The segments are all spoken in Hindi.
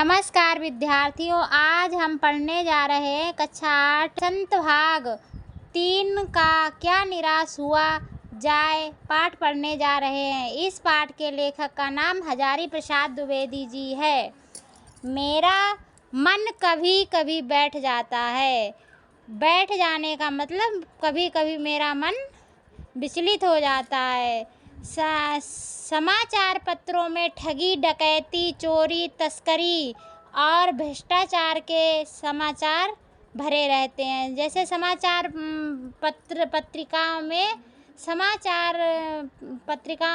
नमस्कार विद्यार्थियों, आज हम पढ़ने जा रहे हैं कक्षा 8 संत भाग 3 का क्या निराश हुआ जाए पाठ पढ़ने जा रहे हैं। इस पाठ के लेखक का नाम हजारी प्रसाद द्विवेदी जी है। मेरा मन कभी कभी बैठ जाता है। बैठ जाने का मतलब कभी कभी मेरा मन विचलित हो जाता है। समाचार पत्रों में ठगी, डकैती, चोरी, तस्करी और भ्रष्टाचार के समाचार भरे रहते हैं। जैसे समाचार पत्रिकाओं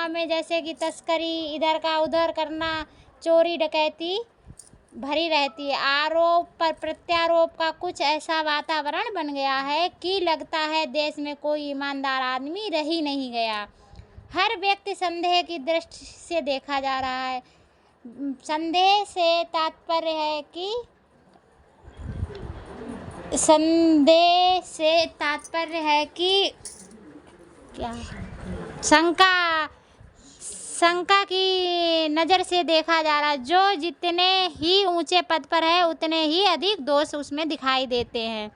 में जैसे कि तस्करी, इधर का उधर करना, चोरी डकैती भरी रहती है। आरोप पर प्रत्यारोप का कुछ ऐसा वातावरण बन गया है कि लगता है देश में कोई ईमानदार आदमी रह ही नहीं गया। हर व्यक्ति संदेह की दृष्टि से देखा जा रहा है। संदेह से तात्पर्य है कि क्या शंका की नज़र से देखा जा रहा है। जो जितने ही ऊंचे पद पर है उतने ही अधिक दोष उसमें दिखाई देते हैं।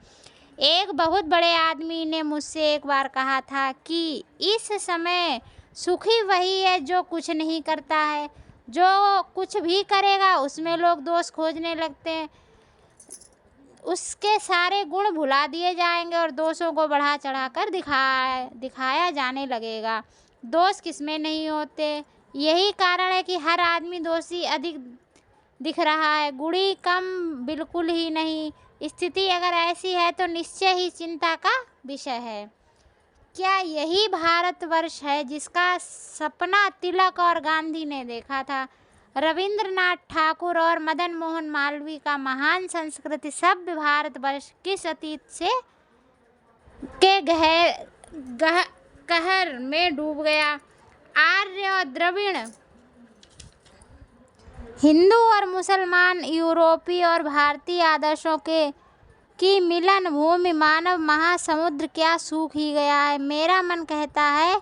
एक बहुत बड़े आदमी ने मुझसे एक बार कहा था कि इस समय सुखी वही है जो कुछ नहीं करता है। जो कुछ भी करेगा उसमें लोग दोष खोजने लगते हैं। उसके सारे गुण भुला दिए जाएंगे और दोषों को बढ़ा चढ़ाकर दिखाया जाने लगेगा। दोष किसमें नहीं होते। यही कारण है कि हर आदमी दोषी अधिक दिख रहा है, गुणी कम बिल्कुल ही नहीं। स्थिति अगर ऐसी है तो निश्चय ही चिंता का विषय है। क्या यही भारतवर्ष है जिसका सपना तिलक और गांधी ने देखा था? रविंद्रनाथ ठाकुर और मदन मोहन मालवीय का महान संस्कृति सभ्य भारतवर्ष किस अतीत से के कहर में डूब गया। आर्य और द्रविड़, हिंदू और मुसलमान, यूरोपीय और भारतीय आदर्शों की मिलन भूमि मानव महासमुद्र क्या सूख ही गया है। मेरा मन कहता है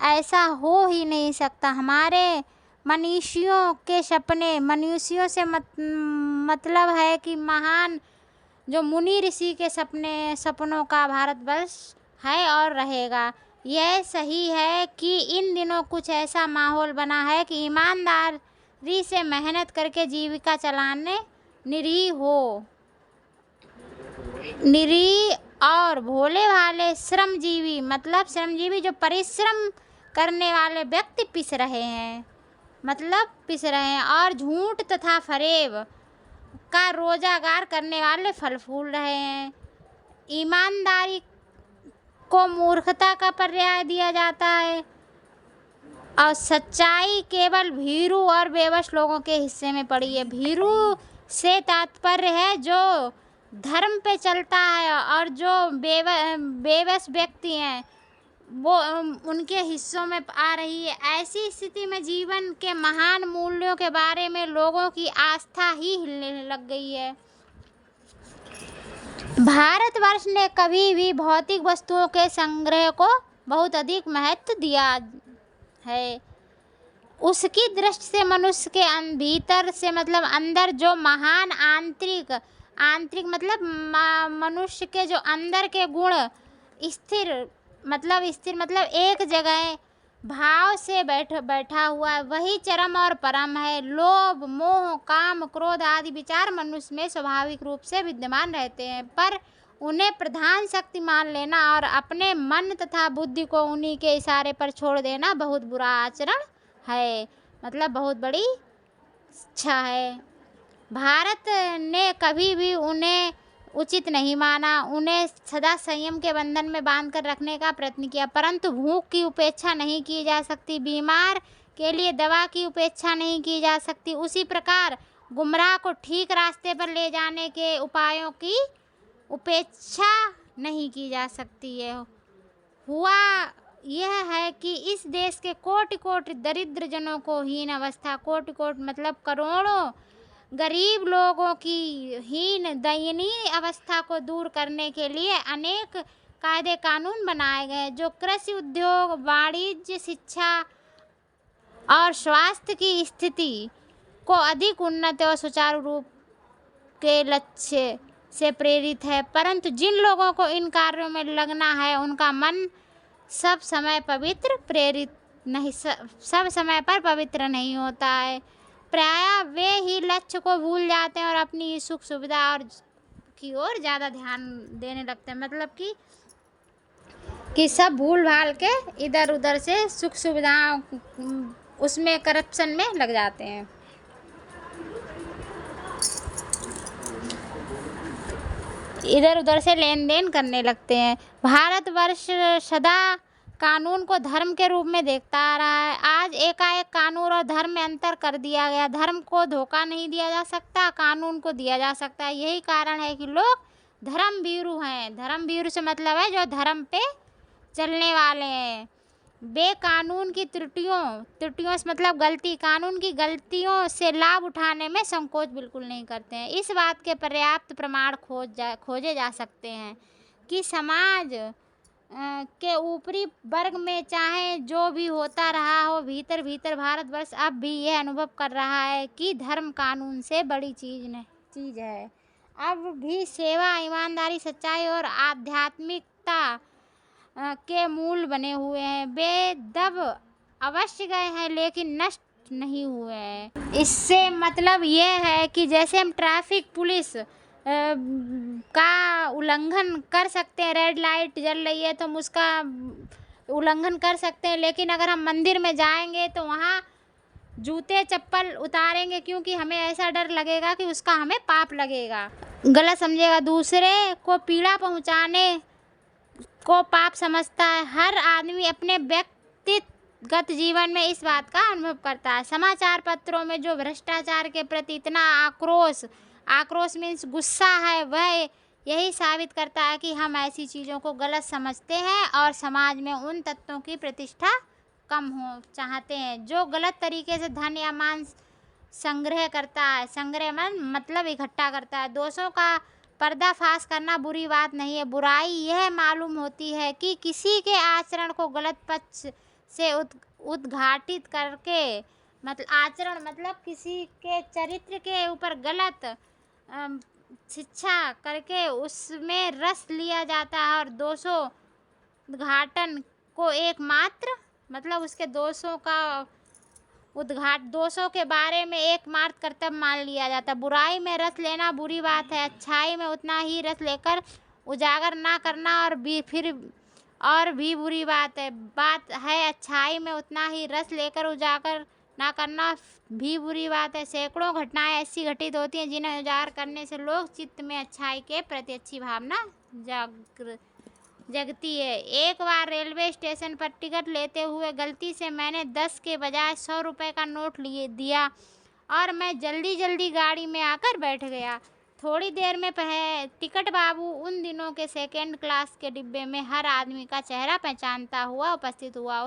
ऐसा हो ही नहीं सकता। हमारे मनीषियों के सपने, मनुष्यों से मतलब है कि महान जो मुनि ऋषि के सपनों का भारतवर्ष है और रहेगा। यह सही है कि इन दिनों कुछ ऐसा माहौल बना है कि ईमानदारी से मेहनत करके जीविका चलाने निरीह और भोले भाले श्रमजीवी जो परिश्रम करने वाले व्यक्ति पिस रहे हैं और झूठ तथा फरेब का रोजगार करने वाले फल फूल रहे हैं। ईमानदारी को मूर्खता का पर्याय दिया जाता है और सच्चाई केवल भीरू और बेबस लोगों के हिस्से में पड़ी है। भीरू से तात्पर्य है जो धर्म पे चलता है और जो बेबस व्यक्ति हैं वो उनके हिस्सों में आ रही है। ऐसी स्थिति में जीवन के महान मूल्यों के बारे में लोगों की आस्था ही हिलने लग गई है। भारतवर्ष ने कभी भी भौतिक वस्तुओं के संग्रह को बहुत अधिक महत्व दिया है। उसकी दृष्टि से मनुष्य के भीतर से मतलब अंदर जो महान आंतरिक मतलब मनुष्य के जो अंदर के गुण स्थिर मतलब एक जगह भाव से बैठा हुआ है, वही चरम और परम है। लोभ, मोह, काम, क्रोध आदि विचार मनुष्य में स्वाभाविक रूप से विद्यमान रहते हैं, पर उन्हें प्रधान शक्ति मान लेना और अपने मन तथा बुद्धि को उन्हीं के इशारे पर छोड़ देना बहुत बुरा आचरण है, मतलब बहुत बड़ी इच्छा है। भारत ने कभी भी उन्हें उचित नहीं माना। उन्हें सदा संयम के बंधन में बांधकर रखने का प्रयत्न किया, परंतु भूख की उपेक्षा नहीं की जा सकती, बीमार के लिए दवा की उपेक्षा नहीं की जा सकती। उसी प्रकार गुमराह को ठीक रास्ते पर ले जाने के उपायों की उपेक्षा नहीं की जा सकती है। हुआ यह है कि इस देश के कोटि कोटि दरिद्र जनों को हीन अवस्था, कोटि कोटि मतलब करोड़ों गरीब लोगों की हीन दयनीय अवस्था को दूर करने के लिए अनेक कायदे कानून बनाए गए, जो कृषि, उद्योग, वाणिज्य, शिक्षा और स्वास्थ्य की स्थिति को अधिक उन्नत और सुचारू रूप के लक्ष्य से प्रेरित है, परंतु जिन लोगों को इन कार्यों में लगना है उनका मन सब समय पर पवित्र नहीं होता है। प्रायः वे ही लक्ष्य को भूल जाते हैं और अपनी सुख सुविधा और की ओर ज़्यादा ध्यान देने लगते हैं। मतलब कि सब भूल भाल के इधर उधर से सुख सुविधाओं उसमें करप्शन में लग जाते हैं। इधर उधर से लेन देन करने लगते हैं। भारतवर्ष सदा कानून को धर्म के रूप में देखता आ रहा है। आज एकाएक कानून और धर्म में अंतर कर दिया गया। धर्म को धोखा नहीं दिया जा सकता, कानून को दिया जा सकता है। यही कारण है कि लोग धर्मभीरु हैं। धर्मभीरु से मतलब है जो धर्म पे चलने वाले हैं। वे कानून की त्रुटियों से मतलब गलती, कानून की गलतियों से लाभ उठाने में संकोच बिल्कुल नहीं करते हैं। इस बात के पर्याप्त प्रमाण खोजे जा सकते हैं कि समाज के ऊपरी वर्ग में चाहे जो भी होता रहा हो, भीतर भीतर भारतवर्ष अब भी यह अनुभव कर रहा है कि धर्म कानून से बड़ी चीज़ है। अब भी सेवा, ईमानदारी, सच्चाई और आध्यात्मिकता के मूल बने हुए हैं। वे दब अवश्य गए हैं लेकिन नष्ट नहीं हुए हैं। इससे मतलब यह है कि जैसे हम ट्रैफिक पुलिस का उल्लंघन कर सकते हैं, रेड लाइट जल रही है तो हम उसका उल्लंघन कर सकते हैं, लेकिन अगर हम मंदिर में जाएंगे तो वहाँ जूते चप्पल उतारेंगे क्योंकि हमें ऐसा डर लगेगा कि उसका हमें पाप लगेगा, गलत समझेगा। दूसरे को पीड़ा पहुँचाने को पाप समझता है। हर आदमी अपने व्यक्तिगत जीवन में इस बात का अनुभव करता है। समाचार पत्रों में जो भ्रष्टाचार के प्रति इतना आक्रोश मीन्स गुस्सा है, वह यही साबित करता है कि हम ऐसी चीज़ों को गलत समझते हैं और समाज में उन तत्वों की प्रतिष्ठा कम हो चाहते हैं जो गलत तरीके से धन या मान संग्रह करता है। संग्रह मतलब इकट्ठा करता है। दोषों का पर्दाफाश करना बुरी बात नहीं है। बुराई यह मालूम होती है कि किसी के आचरण को गलत पक्ष से उद्घाटित करके, मतलब आचरण मतलब किसी के चरित्र के ऊपर गलत शिक्षा करके उसमें रस लिया जाता है और दोषों को एकमात्र मतलब उसके दोषों के बारे में एकमात्र कर्तव्य मान लिया जाता है। बुराई में रस लेना बुरी बात है। अच्छाई में उतना ही रस लेकर उजागर ना करना और भी बुरी बात है। अच्छाई में उतना ही रस लेकर उजागर ना करना भी बुरी बात है। सैकड़ों घटनाएं ऐसी घटित होती हैं जिन्हें उजागर करने से लोग चित्त में अच्छाई के प्रति अच्छी भावना जगती है। एक बार रेलवे स्टेशन पर टिकट लेते हुए गलती से मैंने 10 के बजाय 100 रुपये का नोट दिया और मैं जल्दी गाड़ी में आकर बैठ गया। थोड़ी देर में टिकट बाबू उन दिनों के सेकंड क्लास के डिब्बे में हर आदमी का चेहरा पहचानता हुआ उपस्थित हुआ।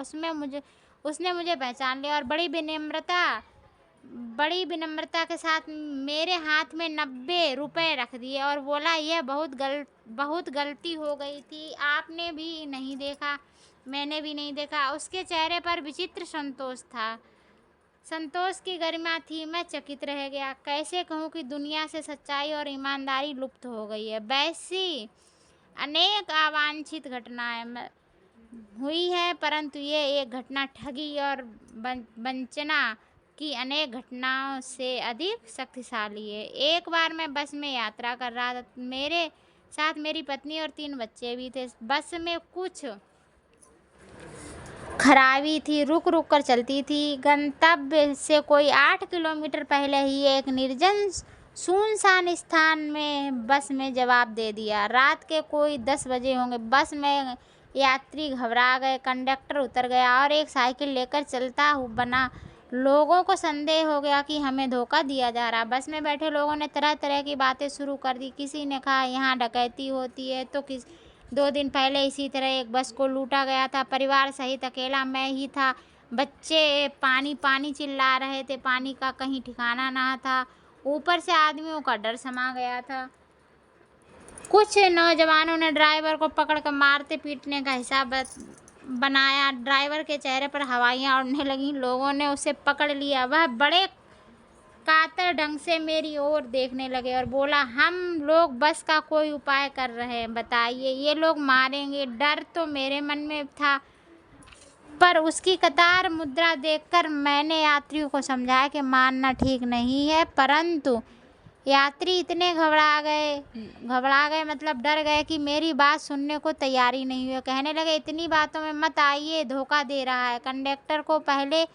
उसने मुझे पहचान लिया और बड़ी विनम्रता के साथ मेरे हाथ में 90 रुपये रख दिए और बोला, यह बहुत गलती हो गई थी, आपने भी नहीं देखा, मैंने भी नहीं देखा। उसके चेहरे पर विचित्र संतोष था, संतोष की गरिमा थी। मैं चकित रह गया। कैसे कहूँ कि दुनिया से सच्चाई और ईमानदारी लुप्त हो गई है। वैसी अनेक अवांछित घटनाएं हुई है, परंतु ये एक घटना ठगी और वंचना की अनेक घटनाओं से अधिक शक्तिशाली है। एक बार मैं बस में यात्रा कर रहा था। मेरे साथ मेरी पत्नी और 3 बच्चे भी थे। बस में कुछ खराबी थी, रुक कर चलती थी। गंतव्य से कोई 8 किलोमीटर पहले ही एक निर्जन सुनसान स्थान में बस में जवाब दे दिया। रात के कोई 10 बजे होंगे। बस में यात्री घबरा गए। कंडक्टर उतर गया और एक साइकिल लेकर चलता बना। लोगों को संदेह हो गया कि हमें धोखा दिया जा रहा। बस में बैठे लोगों ने तरह तरह की बातें शुरू कर दी। किसी ने कहा यहाँ डकैती होती है, तो 2 दिन पहले इसी तरह एक बस को लूटा गया था, परिवार सहित अकेला मैं ही था। बच्चे पानी चिल्ला रहे थे, पानी का कहीं ठिकाना ना था। ऊपर से आदमियों का डर समा गया था। कुछ नौजवानों ने ड्राइवर को पकड़कर मारते पीटने का हिसाब बनाया। ड्राइवर के चेहरे पर हवाइयाँ उड़ने लगीं। लोगों ने उसे पकड़ लिया। वह बड़े कातर ढंग से मेरी ओर देखने लगे और बोला, हम लोग बस का कोई उपाय कर रहे हैं, बताइए, ये लोग मारेंगे। डर तो मेरे मन में था, पर उसकी कतार मुद्रा देखकर मैंने यात्रियों को समझाया कि मारना ठीक नहीं है, परंतु यात्री इतने घबरा गए मतलब डर गए कि मेरी बात सुनने को तैयारी नहीं हुई। कहने लगे, इतनी बातों में मत आइए, धोखा दे रहा है। कंडक्टर को पहले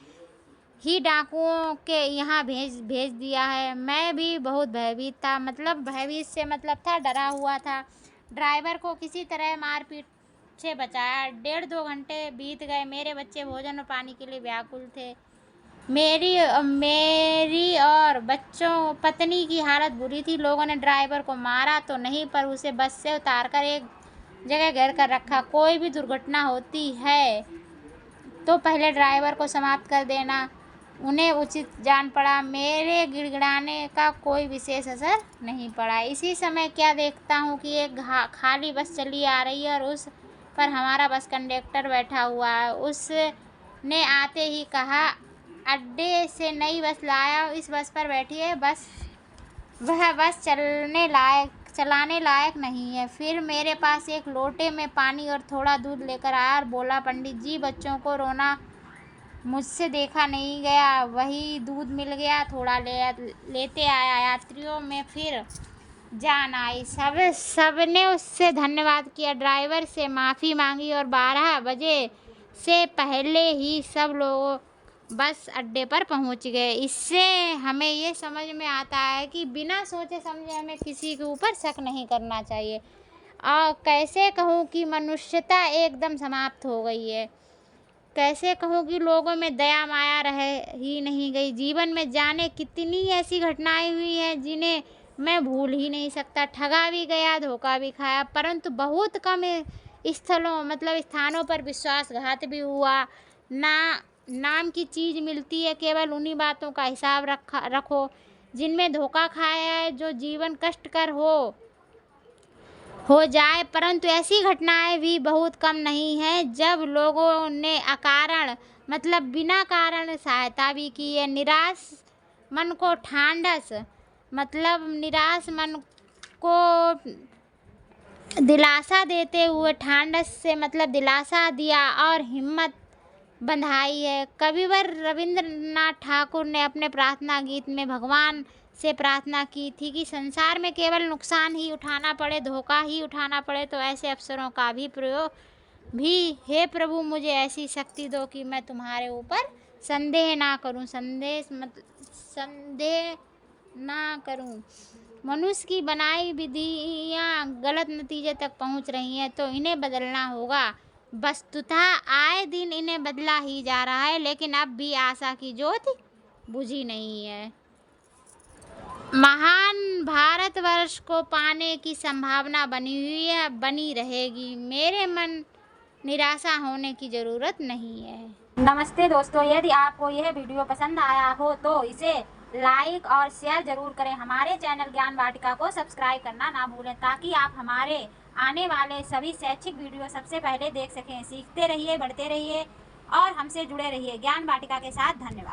ही डाकुओं के यहाँ भेज दिया है। मैं भी बहुत भयभीत था, मतलब भयभीत से मतलब था डरा हुआ था। ड्राइवर को किसी तरह मारपीट से बचाया। 1.5-2 घंटे बीत गए। मेरे बच्चे भोजन और पानी के लिए व्याकुल थे। मेरी और बच्चों पत्नी की हालत बुरी थी। लोगों ने ड्राइवर को मारा तो नहीं, पर उसे बस से उतारकर एक जगह घेर कर रखा। कोई भी दुर्घटना होती है तो पहले ड्राइवर को समाप्त कर देना उन्हें उचित जान पड़ा। मेरे गिड़गिड़ाने का कोई विशेष असर नहीं पड़ा। इसी समय क्या देखता हूँ कि एक खाली बस चली आ रही है और उस पर हमारा बस कंडक्टर बैठा हुआ है। उसने आते ही कहा, अड्डे से नई बस लाया, इस बस पर बैठिए। वह बस चलाने लायक नहीं है। फिर मेरे पास एक लोटे में पानी और थोड़ा दूध लेकर आया और बोला, पंडित जी, बच्चों को रोना मुझसे देखा नहीं गया, वही दूध मिल गया, थोड़ा लेते आया। यात्रियों में फिर जान आई। सबने उससे धन्यवाद किया, ड्राइवर से माफ़ी मांगी और 12 बजे से पहले ही सब लोग बस अड्डे पर पहुंच गए। इससे हमें ये समझ में आता है कि बिना सोचे समझे हमें किसी के ऊपर शक नहीं करना चाहिए। और कैसे कहूँ कि मनुष्यता एकदम समाप्त हो गई है। कैसे कहूँ कि लोगों में दया माया रह ही नहीं गई। जीवन में जाने कितनी ऐसी घटनाएं हुई हैं जिन्हें मैं भूल ही नहीं सकता। ठगा भी गया, धोखा भी खाया, परंतु बहुत कम स्थानों पर विश्वासघात भी हुआ। नाम की चीज़ मिलती है, केवल उन्हीं बातों का हिसाब रखो जिनमें धोखा खाया है, जो जीवन कष्टकर हो जाए। परंतु ऐसी घटनाएं भी बहुत कम नहीं हैं जब लोगों ने अकारण बिना कारण सहायता भी की है। निराश मन को दिलासा देते हुए ठांडस से दिलासा दिया और हिम्मत बंधाई है। कविवर रविंद्रनाथ ठाकुर ने अपने प्रार्थना गीत में भगवान से प्रार्थना की थी कि संसार में केवल नुकसान ही उठाना पड़े, धोखा ही उठाना पड़े तो ऐसे अवसरों का भी प्रयोग भी, हे प्रभु, मुझे ऐसी शक्ति दो कि मैं तुम्हारे ऊपर संदेह ना करूं। मनुष्य की बनाई विधियां गलत नतीजे तक पहुंच रही हैं तो इन्हें बदलना होगा। वस्तुतः आए दिन इन्हें बदला ही जा रहा है, लेकिन अब भी आशा की ज्योति बुझी नहीं है। महान भारतवर्ष को पाने की संभावना बनी हुई है, बनी रहेगी। मेरे मन निराशा होने की ज़रूरत नहीं है। नमस्ते दोस्तों, यदि आपको यह वीडियो पसंद आया हो तो इसे लाइक और शेयर जरूर करें। हमारे चैनल ज्ञान वाटिका को सब्सक्राइब करना ना भूलें ताकि आप हमारे आने वाले सभी शैक्षिक वीडियो सबसे पहले देख सकें। सीखते रहिए, बढ़ते रहिए और हमसे जुड़े रहिए। ज्ञान वाटिका के साथ धन्यवाद।